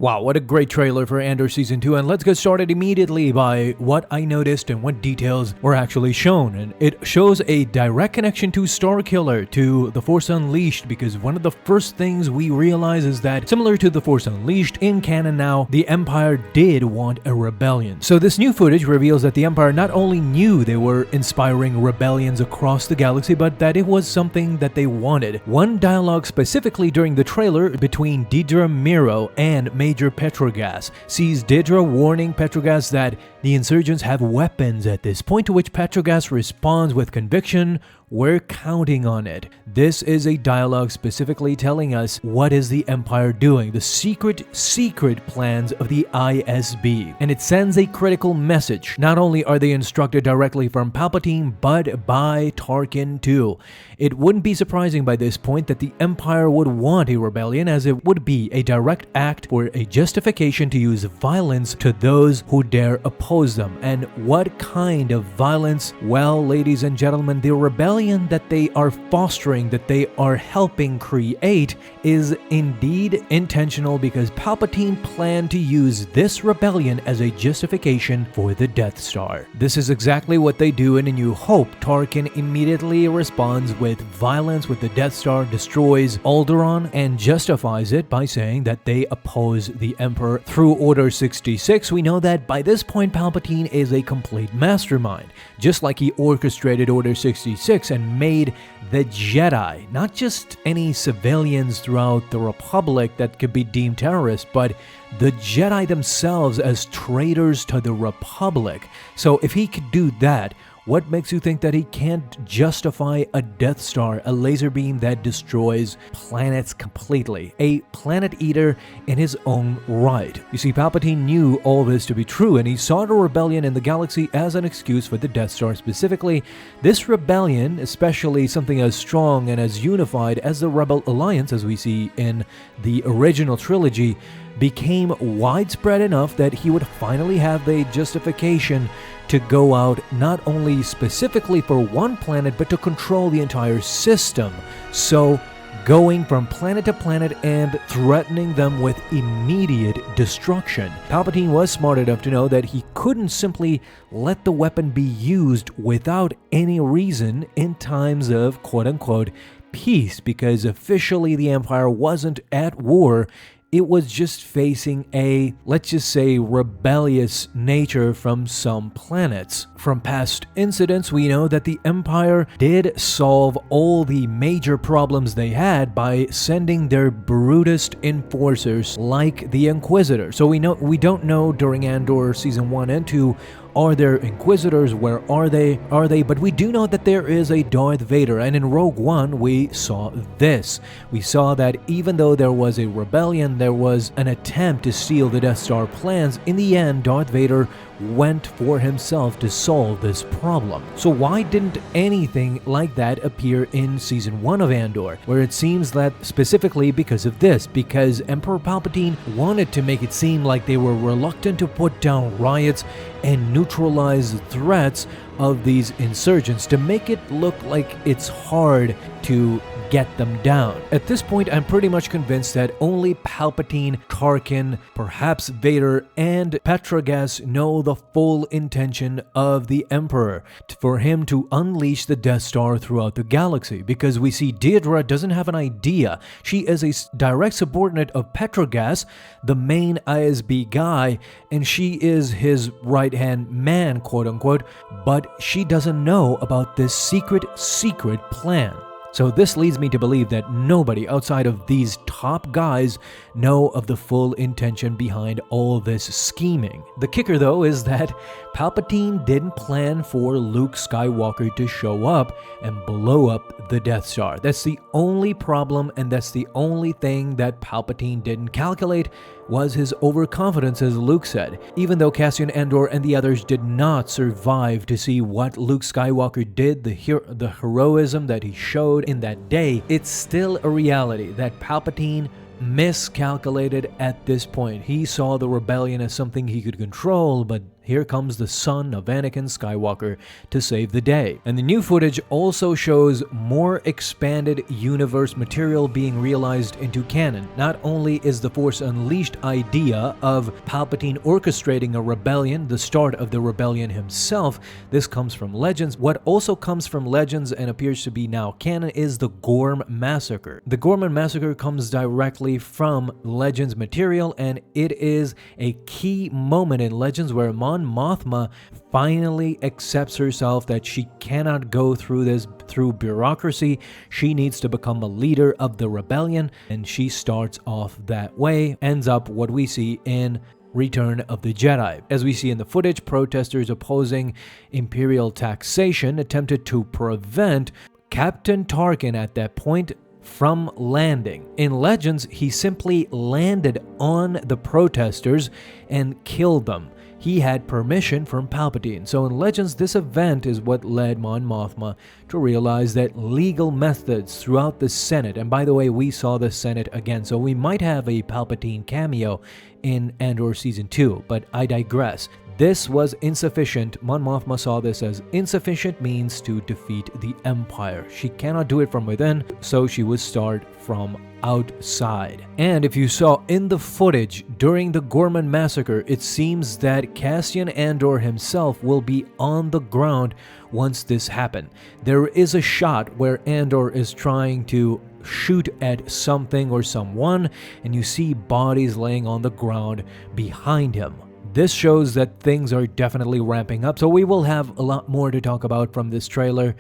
Wow, what a great trailer for Andor Season 2, and let's get started immediately by what I noticed and what details were actually shown. And it shows a direct connection to Starkiller, to The Force Unleashed, because one of the first things we realize is that, similar to The Force Unleashed, in canon now, the Empire did want a rebellion. So this new footage reveals that the Empire not only knew they were inspiring rebellions across the galaxy, but that it was something that they wanted. One dialogue specifically during the trailer between Dedra Meero and Major Petrogas sees Dedra warning Petrogas that the insurgents have weapons at this point, to which Petrogas responds with conviction, "We're counting on it." This is a dialogue specifically telling us what is the Empire doing, the secret plans of the ISB. And it sends a critical message. Not only are they instructed directly from Palpatine, but by Tarkin too. It wouldn't be surprising by this point that the Empire would want a rebellion, as it would be a direct act or a justification to use violence to those who dare oppose them. And what kind of violence? Well, ladies and gentlemen, the rebellion that they are fostering, that they are helping create, is indeed intentional, because Palpatine planned to use this rebellion as a justification for the Death Star. This is exactly what they do in A New Hope. Tarkin immediately responds with violence, with the Death Star, destroys Alderaan, and justifies it by saying that they oppose the Emperor through Order 66. We know that by this point Palpatine is a complete mastermind, just like he orchestrated Order 66 and made the Jedi, not just any civilians throughout the Republic that could be deemed terrorists, but the Jedi themselves as traitors to the Republic. So if he could do that, what makes you think that he can't justify a Death Star, a laser beam that destroys planets completely, a planet eater in his own right? You see, Palpatine knew all this to be true, and he saw the rebellion in the galaxy as an excuse for the Death Star specifically. This rebellion, especially something as strong and as unified as the Rebel Alliance, as we see in the original trilogy, became widespread enough that he would finally have the justification to go out not only specifically for one planet, but to control the entire system. So going from planet to planet and threatening them with immediate destruction. Palpatine was smart enough to know that he couldn't simply let the weapon be used without any reason in times of quote-unquote peace, because officially the Empire wasn't at war. It was just facing a, let's just say, rebellious nature from some planets. From past incidents, we know that the Empire did solve all the major problems they had by sending their brutest enforcers like the Inquisitor. So we don't know during Andor Season 1 and 2, are there Inquisitors? Where are they? But we do know that there is a Darth Vader, and in Rogue One we saw this. We saw that even though there was a rebellion, there was an attempt to steal the Death Star plans, in the end Darth Vader went for himself to solve this problem. So why didn't anything like that appear in Season 1 of Andor, where it seems that specifically because of this, because Emperor Palpatine wanted to make it seem like they were reluctant to put down riots and neutralize the threats of these insurgents, to make it look like it's hard to get them down. At this point, I'm pretty much convinced that only Palpatine, Tarkin, perhaps Vader, and Petrogas know the full intention of the Emperor, for him to unleash the Death Star throughout the galaxy, because we see Dedra doesn't have an idea. She is a direct subordinate of Petrogas, the main ISB guy, and she is his right-hand man, quote-unquote, but she doesn't know about this secret plan. So this leads me to believe that nobody outside of these top guys know of the full intention behind all this scheming. The kicker, though, is that Palpatine didn't plan for Luke Skywalker to show up and blow up the Death Star. That's the only problem, and that's the only thing that Palpatine didn't calculate, was his overconfidence, as Luke said. Even though Cassian Andor and the others did not survive to see what Luke Skywalker did, the heroism that he showed in that day, it's still a reality that Palpatine miscalculated at this point. He saw the rebellion as something he could control, but Here comes the son of Anakin Skywalker to save the day. And the new footage also shows more expanded universe material being realized into canon. Not only is the Force Unleashed idea of Palpatine orchestrating a rebellion, the start of the rebellion himself, this comes from Legends. What also comes from Legends and appears to be now canon is the Gorman Massacre. The Gorman Massacre comes directly from Legends material, and it is a key moment in Legends where Mon Mothma finally accepts herself that she cannot go through this through bureaucracy. She needs to become a leader of the rebellion, and she starts off that way, ends up what we see in Return of the Jedi. As we see in the footage, protesters opposing imperial taxation attempted to prevent Captain Tarkin at that point from landing. In Legends, he simply landed on the protesters and killed them. He had permission from Palpatine. So in Legends, this event is what led Mon Mothma to realize that legal methods throughout the Senate, and by the way, we saw the Senate again, so we might have a Palpatine cameo in Andor Season 2, but I digress. This was insufficient. Mon Mothma saw this as insufficient means to defeat the Empire. She cannot do it from within, so she would start from outside. And if you saw in the footage during the Gorman Massacre, it seems that Cassian Andor himself will be on the ground once this happened. There is a shot where Andor is trying to shoot at something or someone, and you see bodies laying on the ground behind him. This shows that things are definitely ramping up, so we will have a lot more to talk about from this trailer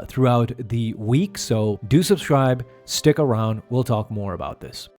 throughout the week, so do subscribe, stick around, we'll talk more about this.